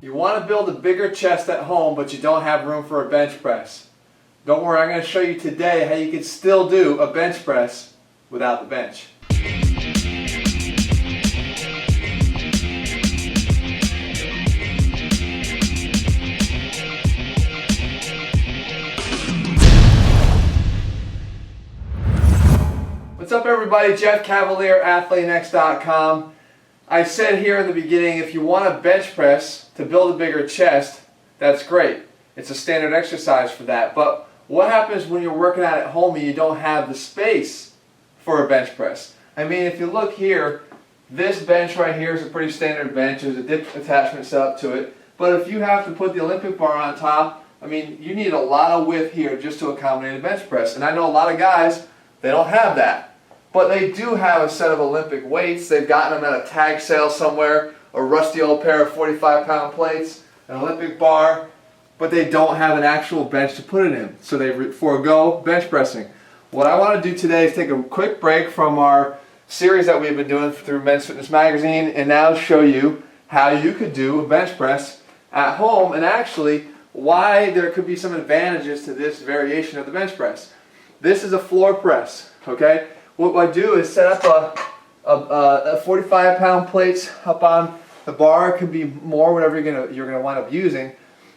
You want to build a bigger chest at home, but you don't have room for a bench press. Don't worry, I'm going to show you today how you can still do a bench press without the bench. What's up everybody, Jeff Cavalier, ATHLEAN-X.com. I said here in the beginning, if you want a bench press to build a bigger chest, that's great. It's a standard exercise for that. But what happens when you're working out at home and you don't have the space for a bench press? I mean, if you look here, this bench right here is a pretty standard bench. There's a dip attachment set up to it. But if you have to put the Olympic bar on top, I mean, you need a lot of width here just to accommodate a bench press. And I know a lot of guys, they don't have that. But they do have a set of Olympic weights. They've gotten them at a tag sale somewhere, a rusty old pair of 45-pound plates, an Olympic bar, but they don't have an actual bench to put it in. So they forego bench pressing. What I want to do today is take a quick break from our series that we've been doing through Men's Fitness Magazine and now show you how you could do a bench press at home and actually why there could be some advantages to this variation of the bench press. This is a floor press, okay? What I do is set up a 45-pound plates up on the bar. It could be more, whatever you're gonna wind up using.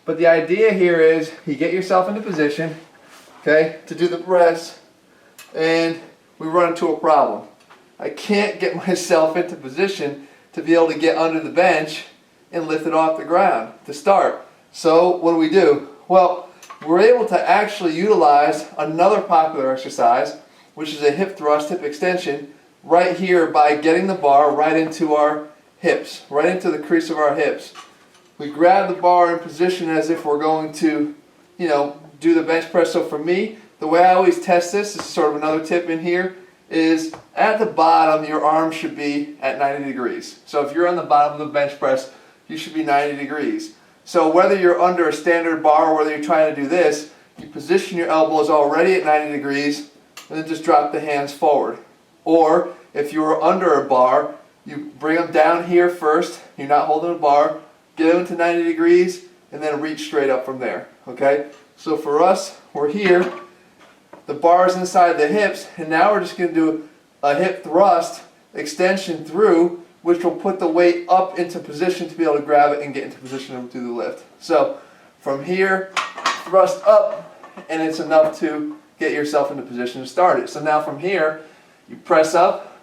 But the idea here is you get yourself into position, okay, to do the press, and we run into a problem. I can't get myself into position to be able to get under the bench and lift it off the ground to start. So what do? Well, we're able to actually utilize another popular exercise, which is a hip thrust, hip extension, right here by getting the bar right into our hips, right into the crease of our hips. We grab the bar in position as if we're going to, do the bench press. So for me, the way I always test this is sort of another tip in here, is at the bottom your arm should be at 90 degrees. So if you're on the bottom of the bench press, you should be 90 degrees. So whether you're under a standard bar or whether you're trying to do this, you position your elbows already at 90 degrees, and then just drop the hands forward. Or if you were under a bar, you bring them down here first, you're not holding a bar, get them to 90 degrees, and then reach straight up from there, okay? So for us, we're here, the bar is inside the hips, and now we're just gonna do a hip thrust extension through, which will put the weight up into position to be able to grab it and get into position to do the lift. So from here, thrust up, and it's enough to get yourself into position to start it. So now from here, you press up,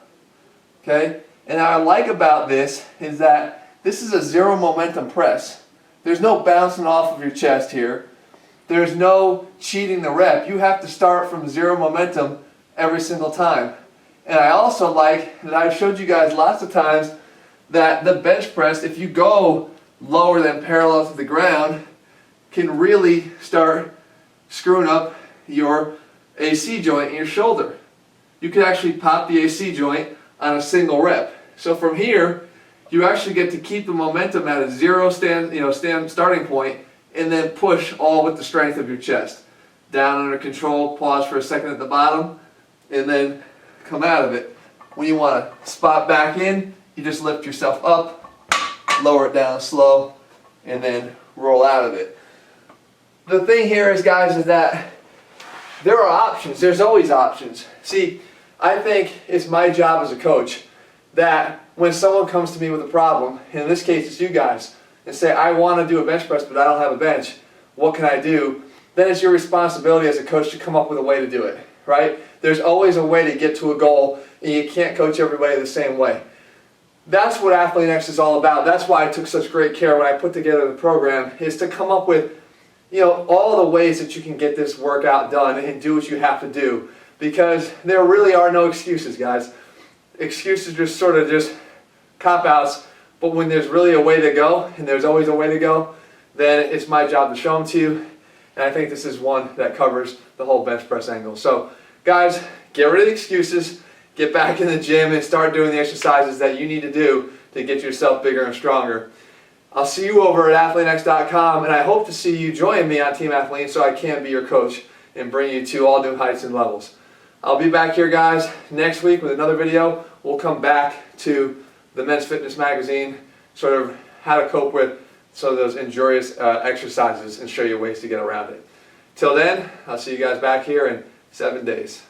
okay? And what I like about this is that this is a zero momentum press. There's no bouncing off of your chest here. There's no cheating the rep. You have to start from zero momentum every single time. And I also like that I've showed you guys lots of times that the bench press, if you go lower than parallel to the ground, can really start screwing up your AC joint in your shoulder. You can actually pop the AC joint on a single rep. So from here, you actually get to keep the momentum at a zero starting point and then push all with the strength of your chest. Down under control, pause for a second at the bottom, and then come out of it. When you want to spot back in, you just lift yourself up, lower it down slow, and then roll out of it. The thing here is, guys, is that there are options. There's always options. See, I think it's my job as a coach that when someone comes to me with a problem, in this case it's you guys, and say, I want to do a bench press but I don't have a bench, what can I do? Then it's your responsibility as a coach to come up with a way to do it, right? There's always a way to get to a goal, and you can't coach everybody the same way. That's what ATHLEAN-X is all about. That's why I took such great care when I put together the program, is to come up with all the ways that you can get this workout done and do what you have to do, because there really are no excuses, guys. Excuses just sort of just cop-outs, but when there's really a way to go, and there's always a way to go, then it's my job to show them to you, and I think this is one that covers the whole bench press angle. So guys, get rid of the excuses, get back in the gym and start doing the exercises that you need to do to get yourself bigger and stronger. I'll see you over at ATHLEAN-X.com, and I hope to see you join me on Team Athlean so I can be your coach and bring you to all new heights and levels. I'll be back here, guys, next week with another video. We'll come back to the Men's Fitness Magazine, sort of how to cope with some of those injurious exercises and show you ways to get around it. Till then, I'll see you guys back here in 7 days.